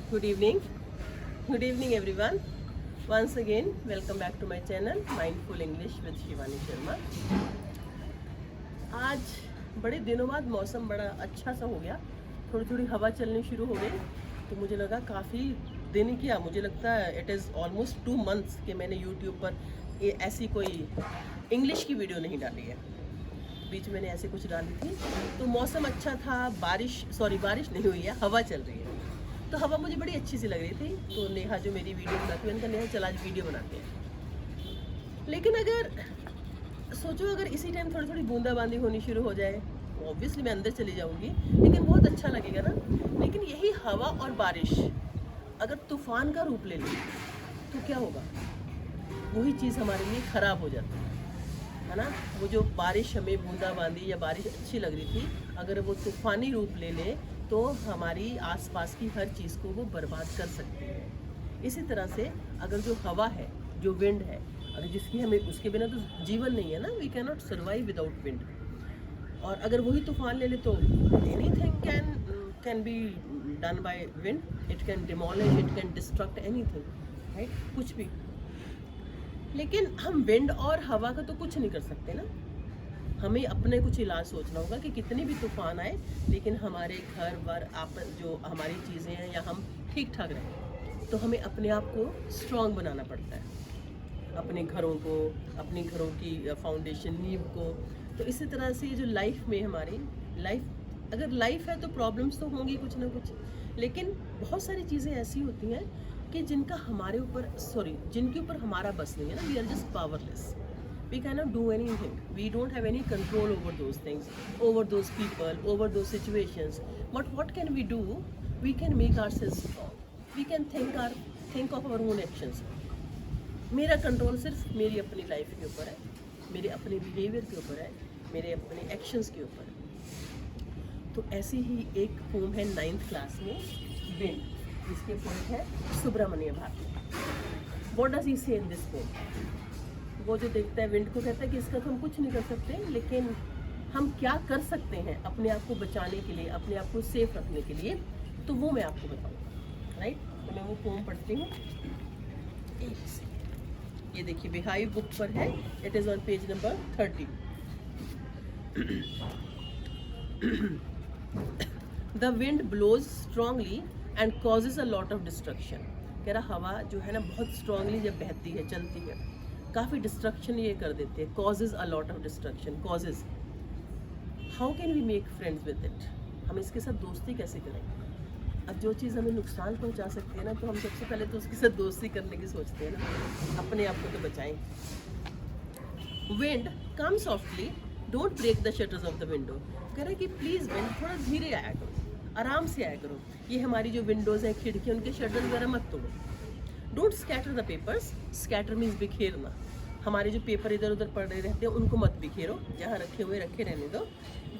Good evening. Good evening everyone. Once again, welcome back to my channel Mindful English with Shivani Sharma. आज बड़े दिनों बाद मौसम बड़ा अच्छा सा हो गया, थोड़ी थोड़ी हवा चलनी शुरू हो गई, तो मुझे लगा काफ़ी दिन किया, मुझे लगता है इट इज़ ऑलमोस्ट 2 months कि मैंने यूट्यूब पर ऐसी कोई इंग्लिश की वीडियो नहीं डाली है। बीच मैंने ऐसे कुछ डाली थी, तो मौसम अच्छा था, बारिश नहीं हुई है, हवा चल रही है, तो हवा मुझे बड़ी अच्छी सी लग रही थी। तो नेहा जो मेरी वीडियो बनाती है, उनका नेहा चला आज वीडियो बनाते हैं। लेकिन अगर सोचो अगर इसी टाइम थोड़ी थोड़ी बूंदाबांदी होनी शुरू हो जाए, ऑब्वियसली मैं अंदर चली जाऊंगी, लेकिन बहुत अच्छा लगेगा ना। लेकिन यही हवा और बारिश अगर तूफान का रूप ले ले तो क्या होगा? वही चीज़ हमारे लिए ख़राब हो जाती है ना। वो जो बारिश हमें बूंदाबांदी या बारिश अच्छी लग रही थी, अगर वो तूफ़ानी रूप ले ले तो हमारी आसपास की हर चीज़ को वो बर्बाद कर सकती है। इसी तरह से अगर जो हवा है, जो विंड है, अगर जिसकी हमें, उसके बिना तो जीवन नहीं है ना, we can not survive without wind. और अगर वही तूफान ले ले तो anything can be done by wind, it can demolish, it can destruct anything, right, कुछ भी। लेकिन हम विंड और हवा का तो कुछ नहीं कर सकते ना। हमें अपने कुछ इलाज सोचना होगा कि कितनी भी तूफान आए, लेकिन हमारे घर वर आप जो हमारी चीज़ें हैं या हम ठीक ठाक रहें, तो हमें अपने आप को स्ट्रॉन्ग बनाना पड़ता है, अपने घरों को, अपनी घरों की फाउंडेशन, नींव को। तो इसी तरह से जो लाइफ में हमारी लाइफ, अगर लाइफ है तो प्रॉब्लम्स तो होंगी कुछ ना कुछ, लेकिन बहुत सारी चीज़ें ऐसी होती हैं कि जिनका हमारे ऊपर जिनके ऊपर हमारा बस नहीं है ना। We are just powerless, we cannot do anything, we don't have any control over those things, over those people, over those situations. But what can we do? We can make ourselves strong, we can think of our own actions. मेरा control सिर्फ मेरी अपनी life के ऊपर है, मेरे अपने behaviour के ऊपर है, मेरे अपने एक्शंस के ऊपर है। तो ऐसी ही एक पोम है 9th क्लास में, विंड, जिसके पोएट है Subramania Bharati. What does he say in this pome? वो जो देखता है विंड को कहता है कि इसका तो हम कुछ नहीं कर सकते, लेकिन हम क्या कर सकते हैं अपने आप को बचाने के लिए, अपने आप को सेफ रखने के लिए, तो वो मैं आपको बताऊंगा, राइट। तो मैं वो पोम पढ़ती हूँ। ये देखिए बिहाइव बुक पर है, it is on page number 30। The wind blows strongly and causes a lot of destruction. कह रहा हवा जो है ना बहुत स्ट्रांगली जब बहती है, चलती है, काफ़ी डिस्ट्रक्शन ये कर देते हैं। Causes a lot of destruction, causes. How can we make friends with it? हम इसके साथ दोस्ती कैसे करें? अब जो चीज़ हमें नुकसान पहुंचा सकती है ना, तो हम सबसे पहले तो उसके साथ दोस्ती करने की सोचते हैं ना, अपने आप को तो बचाएं। Wind come softly, don't break the shutters of the window. कह रहा है कि प्लीज़ विंड थोड़ा धीरे आया करो, आराम से आया करो, ये हमारी जो विंडोज़ हैं, खिड़की, उनके शटर वगैरह मत तोड़ो। Don't scatter the papers, scatter means बिखेरना। हमारे जो पेपर इधर उधर पड़े रहते हैं उनको मत बिखेरो, जहाँ रखे हुए रखे रहने दो।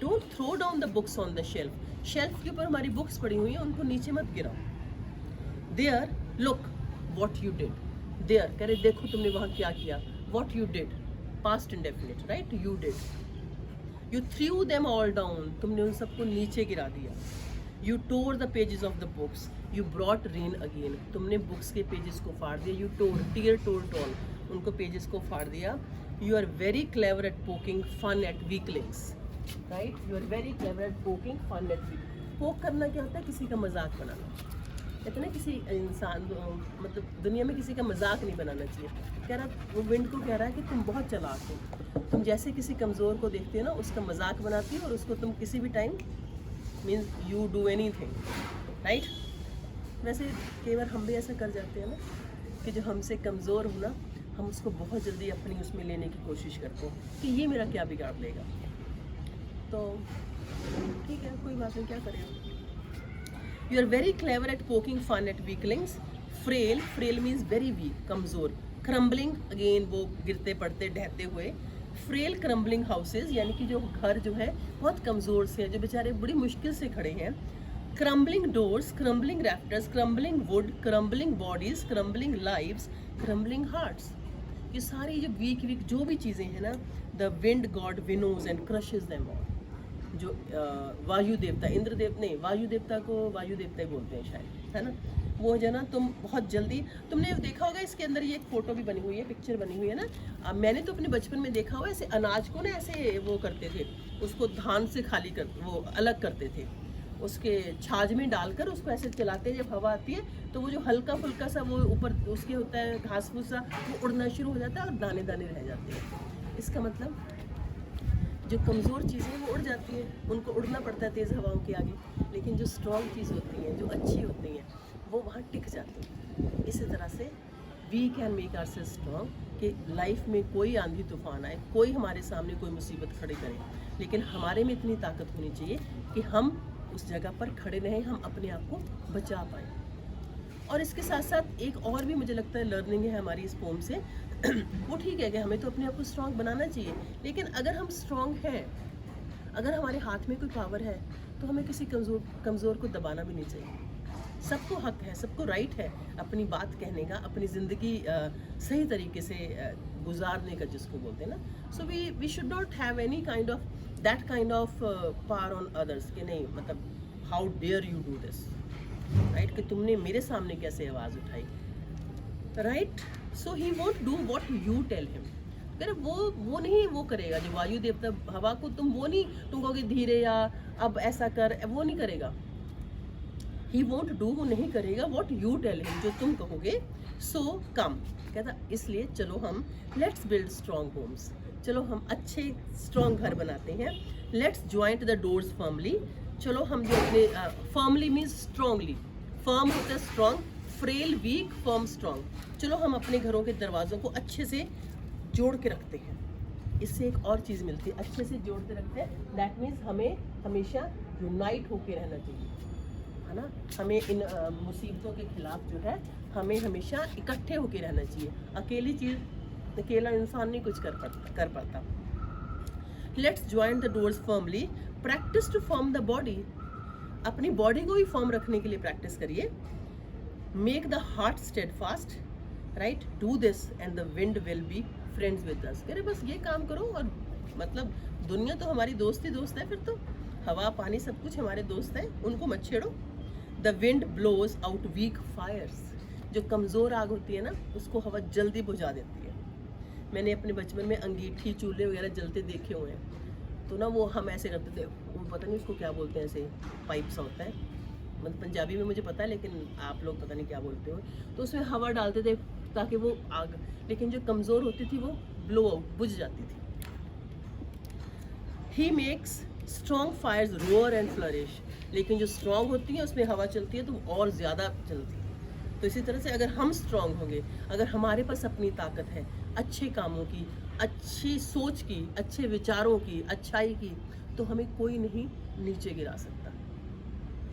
Don't throw down the books on the shelf, shelf के ऊपर हमारी बुक्स पड़ी हुई हैं, उनको नीचे मत गिराओ। There look what you did, there कह रहे देखो तुमने वहाँ क्या किया। What you did, past indefinite, right, you did. You threw them all down, तुमने उन सबको नीचे गिरा दिया। You tore the pages of the books, you brought rain again, तुमने बुक्स के पेजेस को फाड़ दिया। You tore, tear tore torn, उनको पेजेस को फाड़ दिया। You are very clever at poking fun at weaklings, right, you are very clever at poking fun at weak. Poke करना क्या होता है? किसी का मजाक बनाना। कहते ना किसी इंसान, मतलब दुनिया में किसी का मजाक नहीं बनाना चाहिए। कह रहा, वो विंड को कह रहा है कि तुम बहुत चालाक हो, तुम जैसे किसी कमज़ोर को देखते हो ना, उसका मजाक बनाती हो और उसको तुम किसी भी time means you do any thing, right. वैसे कई बार हम भी ऐसा कर जाते हैं ना कि जो हमसे कमज़ोर हो ना, हम उसको बहुत जल्दी अपनी उसमें लेने की कोशिश करते हैं कि ये मेरा क्या बिगाड़ लेगा। तो ठीक है, कोई बात नहीं, क्या करें। You are very clever at poking fun at weaklings. Frail, frail means very weak, कमज़ोर। क्रम्बलिंग, अगेन वो गिरते पड़ते ढहते हुए। फ्रेल क्रम्बलिंग हाउसेज, यानी कि जो घर जो है बहुत कमज़ोर से हैं, जो बेचारे बड़ी मुश्किल से खड़े हैं। Crumbling doors, crumbling rafters, crumbling wood, crumbling bodies, crumbling lives, crumbling hearts. ये सारी जो वीक जो भी चीज़ें हैं ना, the wind god winnows and crushes them all. जो वायु देवता, इंद्र देव नहीं, वायु देवता को वायु देवता ही बोलते हैं शायद, है ना। वो जो ना तुम बहुत जल्दी, तुमने देखा होगा इसके अंदर ये एक फोटो भी बनी हुई है, पिक्चर बनी हुई है ना। मैंने तो अपने बचपन में देखा हुआ, ऐसे अनाज को ना ऐसे वो करते थे, उसको धान से खाली कर वो अलग करते थे, उसके छाछ में डालकर उसको ऐसे चलाते हैं, जब हवा आती है तो वो जो हल्का फुल्का सा वो ऊपर उसके होता है घास फूस सा, वो उड़ना शुरू हो जाता है और दाने दाने रह जाते हैं। इसका मतलब जो कमज़ोर चीज़ें हैं वो उड़ जाती हैं, उनको उड़ना पड़ता है तेज़ हवाओं के आगे, लेकिन जो स्ट्रॉन्ग चीज़ होती हैं, जो अच्छी होती हैं, वो वहाँ टिक जाती हैं। इसी तरह से we can make ourselves strong, कि लाइफ में कोई आंधी तूफान आए, कोई हमारे सामने कोई मुसीबत खड़ी करे, लेकिन हमारे में इतनी ताकत होनी चाहिए कि हम उस जगह पर खड़े रहें, हम अपने आप को बचा पाएँ। और इसके साथ साथ एक और भी मुझे लगता है लर्निंग है हमारी इस पोम से। वो ठीक है कि हमें तो अपने आप को स्ट्रॉन्ग बनाना चाहिए, लेकिन अगर हम स्ट्रॉन्ग हैं, अगर हमारे हाथ में कोई पावर है, तो हमें किसी कमज़ोर को दबाना भी नहीं चाहिए। सबको हक है, सबको राइट है अपनी बात कहने का, अपनी ज़िंदगी सही तरीके से गुजारने का, जिसको बोलते हैं ना। So we should not have any kind of that kind of power on others, कि नहीं मतलब how dare you do this, right, कि तुमने मेरे सामने कैसे आवाज़ उठाई, right. So he won't do what you tell him. अगर वो नहीं वो करेगा, जो वायु देवता हवा को तुम कहोगे धीरे या अब ऐसा कर, वो नहीं करेगा। ही वोंट डू, वो नहीं करेगा व्हाट यू टेल हिम, जो तुम कहोगे। सो कम, कहता इसलिए चलो हम लेट्स बिल्ड स्ट्रॉन्ग होम्स, चलो हम अच्छे स्ट्रॉन्ग घर बनाते हैं। Let's joint the doors firmly, चलो हम जो अपने फर्मली मीन्स स्ट्रांगली, फर्म होता है strong, frail weak, firm strong, चलो हम अपने घरों के दरवाज़ों को अच्छे से जोड़ के रखते हैं। इससे एक और चीज़ मिलती है, अच्छे से जोड़ते रखते हैं, दैट मीन्स हमें हमेशा यूनाइट होके रहना चाहिए, है ना। हमें इन मुसीबतों के खिलाफ जो है हमें हमेशा इकट्ठे होके रहना चाहिए। अकेला इंसान नहीं कुछ कर पाता। Let's join the doors firmly, practice to firm the body, अपनी बॉडी को भी फॉर्म रखने के लिए प्रैक्टिस करिए। Make the heart steadfast, right, do this and the wind will be friends with us. कह रहे बस ये काम करो, और मतलब दुनिया तो हमारी दोस्त ही दोस्त है, फिर तो हवा पानी सब कुछ हमारे दोस्त हैं, उनको मत छेड़ो। The wind blows out weak fires, जो कमज़ोर आग होती है ना, उसको हवा जल्दी बुझा देती है। मैंने अपने बचपन में अंगीठी चूल्हे वगैरह जलते देखे हुए हैं, तो ना वो हम ऐसे करते थे, वो पता नहीं उसको क्या बोलते हैं, ऐसे पाइप सा होता है, मतलब पंजाबी में मुझे पता है, लेकिन आप लोग पता नहीं क्या बोलते हो, तो उसमें हवा डालते थे ताकि वो आग, लेकिन जो कमज़ोर होती थी वो ब्लो आउट, बुझ जाती थी। He makes strong fires roar and flourish, लेकिन जो स्ट्रॉन्ग होती है उसमें हवा चलती है तो और ज़्यादा चलती है। तो इसी तरह से अगर हम स्ट्रॉन्ग होंगे, अगर हमारे पास अपनी ताकत है अच्छे कामों की, अच्छी सोच की, अच्छे विचारों की, अच्छाई की, तो हमें कोई नहीं नीचे गिरा सकता।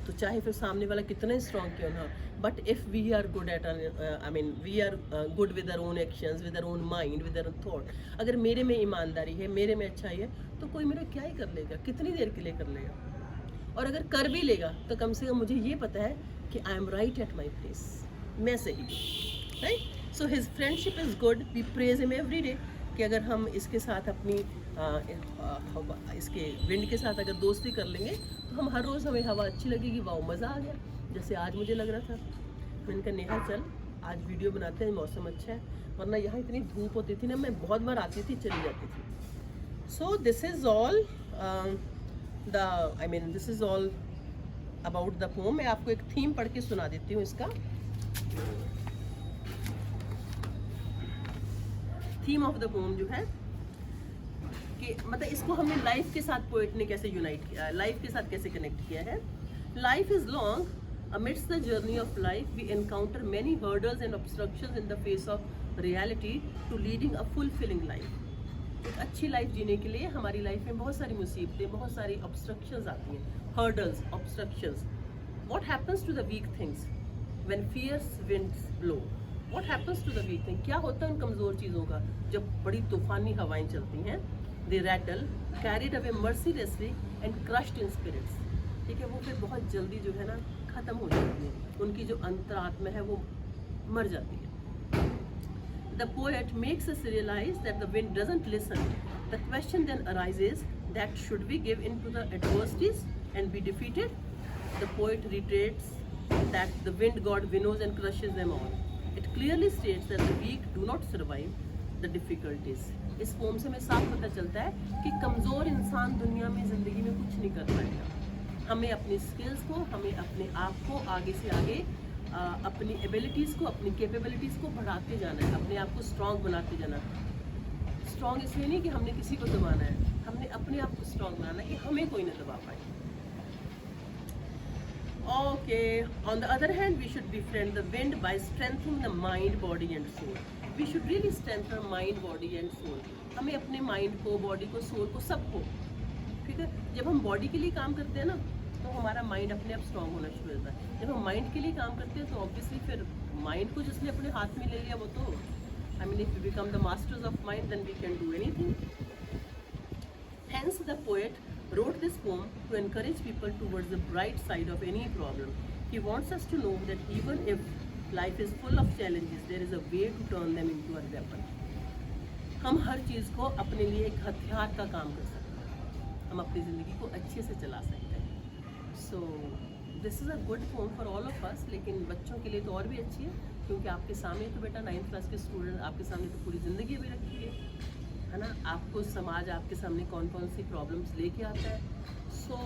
तो चाहे फिर सामने वाला कितना स्ट्रॉन्ग क्यों ना हो, but if we are good at we are good with our own actions, with our own mind, with our thought, अगर मेरे में ईमानदारी है, मेरे में अच्छाई है, तो कोई मेरा क्या ही कर लेगा, कितनी देर के लिए कर लेगा। और अगर कर भी लेगा तो कम से कम मुझे ये पता है कि I am right at my place, मैं सही हूँ, right. So his friendship is good, we praise him every day, कि अगर हम इसके साथ अपनी इसके विंड के साथ अगर दोस्ती कर लेंगे तो हम हर रोज़, हमें हवा अच्छी लगेगी, वाह मज़ा आ गया, जैसे आज मुझे लग रहा था। मैंने कहा नेहा चल आज वीडियो बनाते हैं, मौसम अच्छा है, वरना यहाँ इतनी धूप होती थी ना, मैं बहुत बार आती थी चली जाती थी। सो this is all this is all about the pome. मैं आपको एक थीम पढ़ के सुना देती हूँ इसका। थीम ऑफ द पोम जो है कि मतलब इसको हमने लाइफ के साथ पोएट ने कैसे यूनाइट किया, लाइफ के साथ कैसे कनेक्ट किया है। Life is long, amidst the journey of life we encounter many hurdles and obstructions in the face of reality to leading a fulfilling life। एक अच्छी लाइफ जीने के लिए हमारी लाइफ में बहुत सारी मुसीबतें, बहुत सारी ऑब्स्ट्रक्शंस आती हैं, hurdles, obstructions. What happens to the weak things when fierce winds blow, what happens to the weak thing, क्या होता है उन कमज़ोर चीज़ों का जब बड़ी तूफानी हवाएं चलती हैं। They rattle, carried away mercilessly and crushed in spirits, ठीक है, वो फिर बहुत जल्दी जो है ना ख़त्म हो जाती है, उनकी जो अंतरात्मा है वो मर जाती है। The poet makes us realize that the wind doesn't listen. The question then arises, that should we give in to the adversities and be defeated? The poet reiterates that the wind god winnows and crushes them all. It clearly states that the weak do not survive the difficulties. इस pome से हमें साफ पता चलता है कि कमज़ोर इंसान दुनिया में ज़िंदगी में कुछ नहीं कर पाएगा। हमें अपनी स्किल्स को, हमें अपने आप को आगे से आगे अपनी एबिलिटीज़ को, अपनी कैपेबिलिटीज़ को बढ़ाते जाना है, अपने आप को स्ट्रॉन्ग बनाते जाना है। स्ट्रॉन्ग इसलिए नहीं कि हमने किसी को दबाना है, हमने अपने आप को स्ट्रॉन्ग बनाना है कि हमें कोई ना दबा पाए। Okay, on the other hand, we should befriend the wind by strengthening the mind, body and soul. We should really strengthen our mind, body and soul. हमें अपने माइंड को, बॉडी को, सोल को, सबको, ठीक है। जब हम बॉडी के लिए काम करते हैं ना, तो हमारा माइंड अपने आप स्ट्रांग होना शुरू होता है। जब हम माइंड के लिए काम करते हैं तो ऑब्वियसली फिर माइंड को जिसने अपने हाथ में ले लिया वो तो, I mean, if we become the masters of mind then we can do anything. Hence the poet wrote this poem to encourage people towards the bright side of any problem. He wants us to know that even if life is full of challenges, there is a way to turn them into a weapon. हम हर चीज़ को अपने लिए एक हथियार का काम कर सकते हैं, हम अपनी ज़िंदगी को अच्छे से चला सकते हैं। So this is a good poem for all of us, लेकिन बच्चों के लिए तो और भी अच्छी है, क्योंकि आपके सामने तो बेटा 9th क्लास के स्टूडेंट, आपके सामने तो पूरी ज़िंदगी भी रखी है ना। आपको समाज आपके सामने कौन कौन सी प्रॉब्लम्स लेके आता है। सो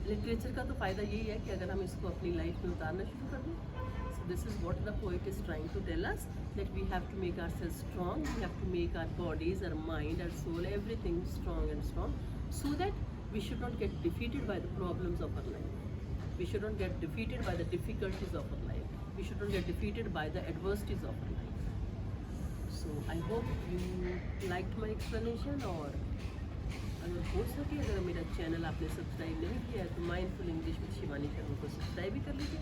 लिटरेचर का तो फ़ायदा यही है कि अगर हम इसको अपनी लाइफ में उतारना शुरू कर दें। So this is what the poet is trying to tell us, that we have to make ourselves strong, we have to make our bodies, our mind, our soul, everything strong and strong, so that we should not get defeated by the problems of our life, we should not get defeated by the difficulties of our life, we should not get defeated by the adversities of our life. So I hope you liked my explanation, और अगर हो सके, अगर मेरा channel आपने subscribe नहीं किया है तो mindful English with Shivani Sharma को सब्सक्राइब भी कर लीजिए।